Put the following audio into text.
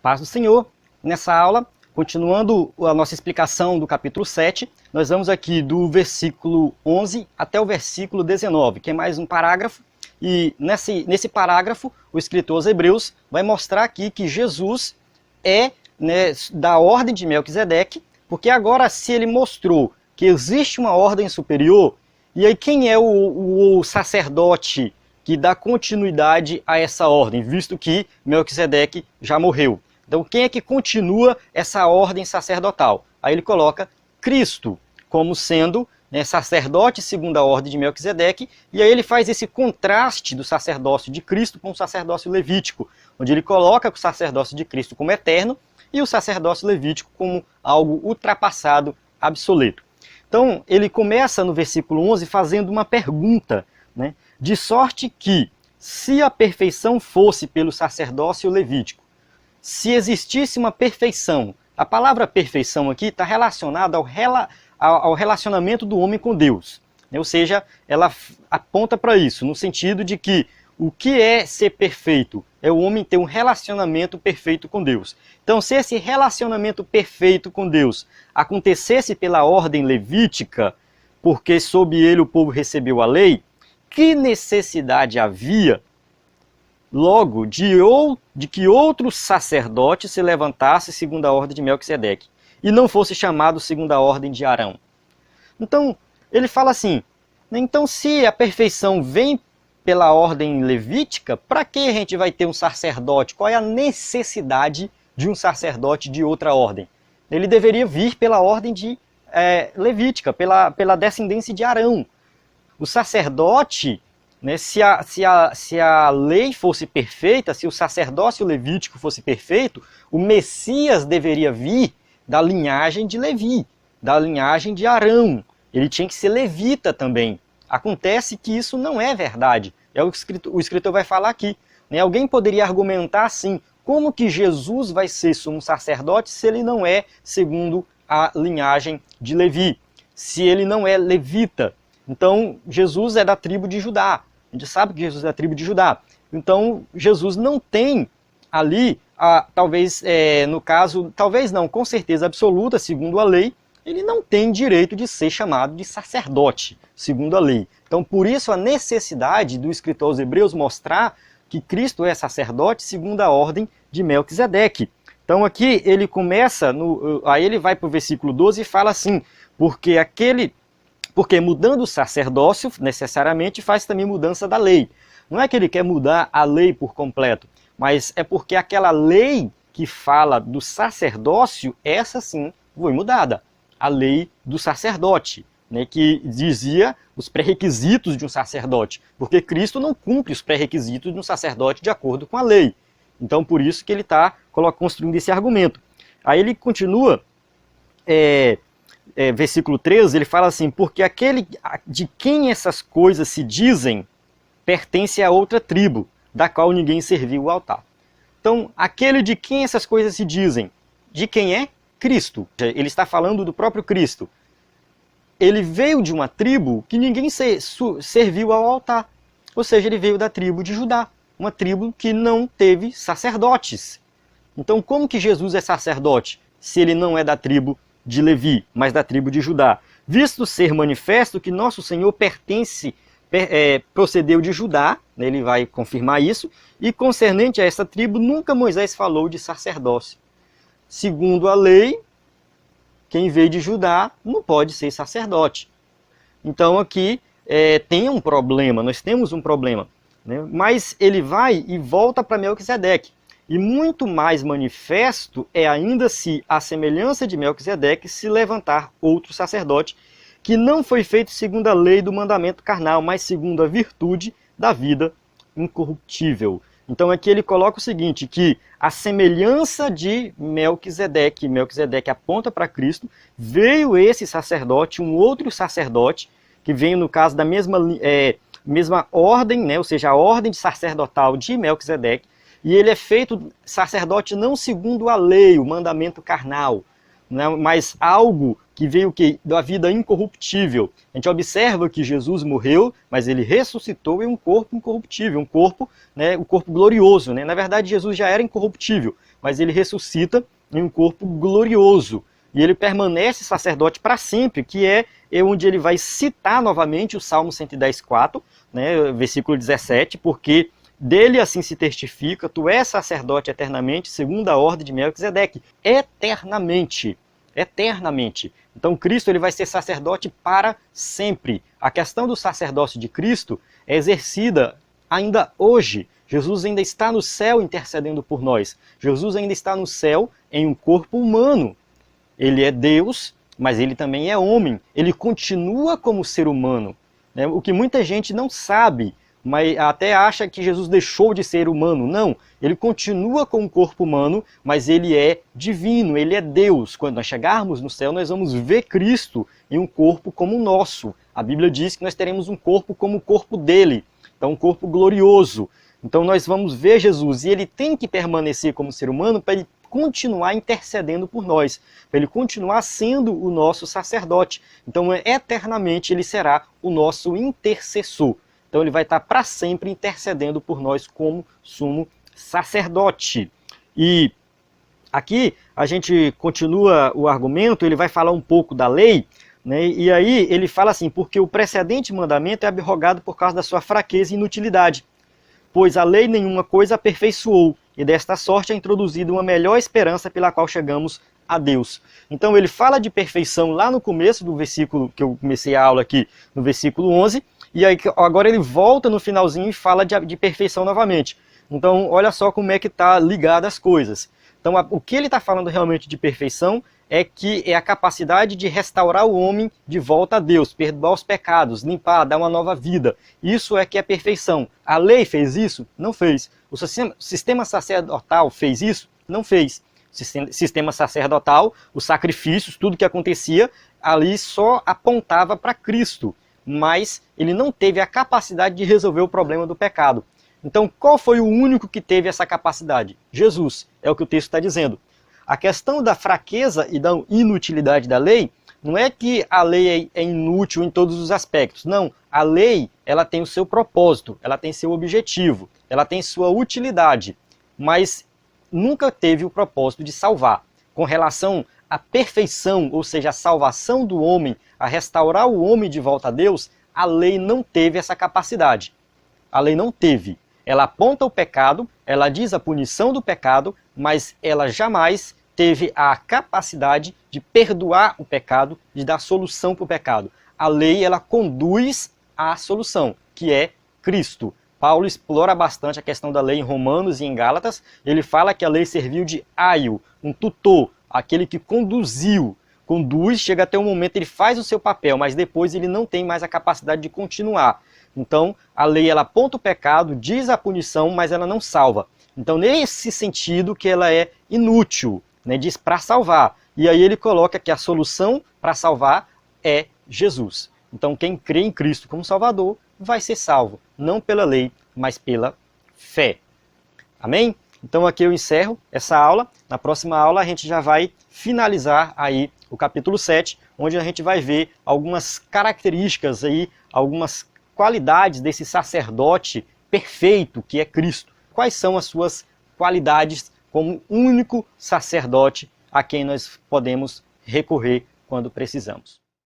Paz do Senhor. Nessa aula, continuando a nossa explicação do capítulo 7, nós vamos aqui do versículo 11 até o versículo 19, que é mais um parágrafo. E nesse parágrafo, o escritor aos Hebreus vai mostrar aqui que Jesus é, né, da ordem de Melquisedeque, porque agora se ele mostrou que existe uma ordem superior, e aí quem é o sacerdote que dá continuidade a essa ordem, visto que Melquisedeque já morreu? Então quem é que continua essa ordem sacerdotal? Aí ele coloca Cristo como sendo, né, sacerdote segundo a ordem de Melquisedeque, e aí ele faz esse contraste do sacerdócio de Cristo com o sacerdócio levítico, onde ele coloca o sacerdócio de Cristo como eterno e o sacerdócio levítico como algo ultrapassado, obsoleto. Então ele começa no versículo 11 fazendo uma pergunta, né? De sorte que, se a perfeição fosse pelo sacerdócio levítico, se existisse uma perfeição, a palavra perfeição aqui está relacionada ao relacionamento do homem com Deus. Ou seja, ela aponta para isso, no sentido de que o que é ser perfeito? É o homem ter um relacionamento perfeito com Deus. Então, se esse relacionamento perfeito com Deus acontecesse pela ordem levítica, porque sob ele o povo recebeu a lei, que necessidade havia logo de que outro sacerdote se levantasse segundo a ordem de Melquisedeque e não fosse chamado segundo a ordem de Arão? Então, ele fala assim, então se a perfeição vem pela ordem levítica, para que a gente vai ter um sacerdote? Qual é a necessidade de um sacerdote de outra ordem? Ele deveria vir pela ordem levítica, pela descendência de Arão. O sacerdote, né, se a lei fosse perfeita, se o sacerdócio levítico fosse perfeito, o Messias deveria vir da linhagem de Levi, da linhagem de Arão. Ele tinha que ser levita também. Acontece que isso não é verdade. É o que o escritor vai falar aqui, né? Alguém poderia argumentar assim, como que Jesus vai ser sumo sacerdote se ele não é segundo a linhagem de Levi? Se ele não é levita? Então, Jesus é da tribo de Judá. A gente sabe que Jesus é da tribo de Judá. Então, Jesus não tem ali, talvez, no caso, talvez não, com certeza absoluta, segundo a lei, ele não tem direito de ser chamado de sacerdote, segundo a lei. Então, por isso, a necessidade do escritor aos Hebreus mostrar que Cristo é sacerdote segundo a ordem de Melquisedeque. Então, aqui ele começa, aí ele vai para o versículo 12 e fala assim, porque mudando o sacerdócio, necessariamente, faz também mudança da lei. Não é que ele quer mudar a lei por completo, mas é porque aquela lei que fala do sacerdócio, essa sim foi mudada. A lei do sacerdote, né, que dizia os pré-requisitos de um sacerdote, porque Cristo não cumpre os pré-requisitos de um sacerdote de acordo com a lei. Então, por isso que ele está construindo esse argumento. Aí ele continua... versículo 13, ele fala assim, porque aquele de quem essas coisas se dizem pertence a outra tribo, da qual ninguém serviu o altar. Então, aquele de quem essas coisas se dizem, de quem é? Cristo. Ele está falando do próprio Cristo. Ele veio de uma tribo que ninguém serviu ao altar. Ou seja, ele veio da tribo de Judá, uma tribo que não teve sacerdotes. Então, como que Jesus é sacerdote, se ele não é da tribo de Levi, mas da tribo de Judá? Visto ser manifesto que nosso Senhor procedeu de Judá, né, ele vai confirmar isso, e concernente a essa tribo, nunca Moisés falou de sacerdócio. Segundo a lei, quem veio de Judá não pode ser sacerdote. Então aqui tem um problema, nós temos um problema, né? Mas ele vai e volta para Melquisedeque. E muito mais manifesto é ainda se a semelhança de Melquisedeque se levantar outro sacerdote, que não foi feito segundo a lei do mandamento carnal, mas segundo a virtude da vida incorruptível. Então aqui ele coloca o seguinte, que a semelhança de Melquisedeque aponta para Cristo, veio esse sacerdote, um outro sacerdote, que veio no caso da mesma ordem, né, ou seja, a ordem sacerdotal de Melquisedeque, e ele é feito sacerdote não segundo a lei, o mandamento carnal, né, mas algo que veio o quê? Da vida incorruptível. A gente observa que Jesus morreu, mas ele ressuscitou em um corpo incorruptível, um corpo, né, um corpo glorioso, né? Na verdade, Jesus já era incorruptível, mas ele ressuscita em um corpo glorioso. E ele permanece sacerdote para sempre, que é onde ele vai citar novamente o Salmo 110:4, né, versículo 17, porque dele assim se testifica, tu és sacerdote eternamente, segundo a ordem de Melquisedeque, eternamente, eternamente. Então Cristo ele vai ser sacerdote para sempre. A questão do sacerdócio de Cristo é exercida ainda hoje. Jesus ainda está no céu intercedendo por nós. Jesus ainda está no céu em um corpo humano. Ele é Deus, mas ele também é homem. Ele continua como ser humano, né? O que muita gente não sabe, mas até acha que Jesus deixou de ser humano. Não, ele continua com um corpo humano, mas ele é divino, ele é Deus. Quando nós chegarmos no céu, nós vamos ver Cristo em um corpo como o nosso. A Bíblia diz que nós teremos um corpo como o corpo dele, então um corpo glorioso. Então nós vamos ver Jesus e ele tem que permanecer como ser humano para ele continuar intercedendo por nós, para ele continuar sendo o nosso sacerdote. Então eternamente ele será o nosso intercessor. Então ele vai estar para sempre intercedendo por nós como sumo sacerdote. E aqui a gente continua o argumento, ele vai falar um pouco da lei, né? E aí ele fala assim, porque o precedente mandamento é abrogado por causa da sua fraqueza e inutilidade, pois a lei nenhuma coisa aperfeiçoou, e desta sorte é introduzida uma melhor esperança pela qual chegamos a Deus. Então ele fala de perfeição lá no começo do versículo, que eu comecei a aula aqui, no versículo 11, e aí agora ele volta no finalzinho e fala de perfeição novamente. Então olha só como é que está ligado as coisas. Então o que ele está falando realmente de perfeição é que é a capacidade de restaurar o homem de volta a Deus, perdoar os pecados, limpar, dar uma nova vida. Isso é que é perfeição. A lei fez isso? Não fez. O sistema sacerdotal fez isso? Não fez. O sistema sacerdotal, os sacrifícios, tudo que acontecia, ali só apontava para Cristo. Mas ele não teve a capacidade de resolver o problema do pecado. Então, qual foi o único que teve essa capacidade? Jesus, é o que o texto está dizendo. A questão da fraqueza e da inutilidade da lei, não é que a lei é inútil em todos os aspectos. Não, a lei ela tem o seu propósito, ela tem seu objetivo, ela tem sua utilidade, mas nunca teve o propósito de salvar. Com relação à perfeição, ou seja, a salvação do homem, a restaurar o homem de volta a Deus, a lei não teve essa capacidade. A lei não teve. Ela aponta o pecado, ela diz a punição do pecado, mas ela jamais teve a capacidade de perdoar o pecado, de dar solução para o pecado. A lei, ela conduz à solução, que é Cristo. Paulo explora bastante a questão da lei em Romanos e em Gálatas. Ele fala que a lei serviu de aio, um tutor, aquele que conduziu. Conduz, chega até um momento, ele faz o seu papel, mas depois ele não tem mais a capacidade de continuar. Então, a lei ela aponta o pecado, diz a punição, mas ela não salva. Então, nesse sentido que ela é inútil, né, diz para salvar. E aí ele coloca que a solução para salvar é Jesus. Então, quem crê em Cristo como Salvador vai ser salvo, não pela lei, mas pela fé. Amém? Então, aqui eu encerro essa aula. Na próxima aula, a gente já vai finalizar aí o capítulo 7, onde a gente vai ver algumas características aí, algumas qualidades desse sacerdote perfeito que é Cristo. Quais são as suas qualidades como único sacerdote a quem nós podemos recorrer quando precisamos.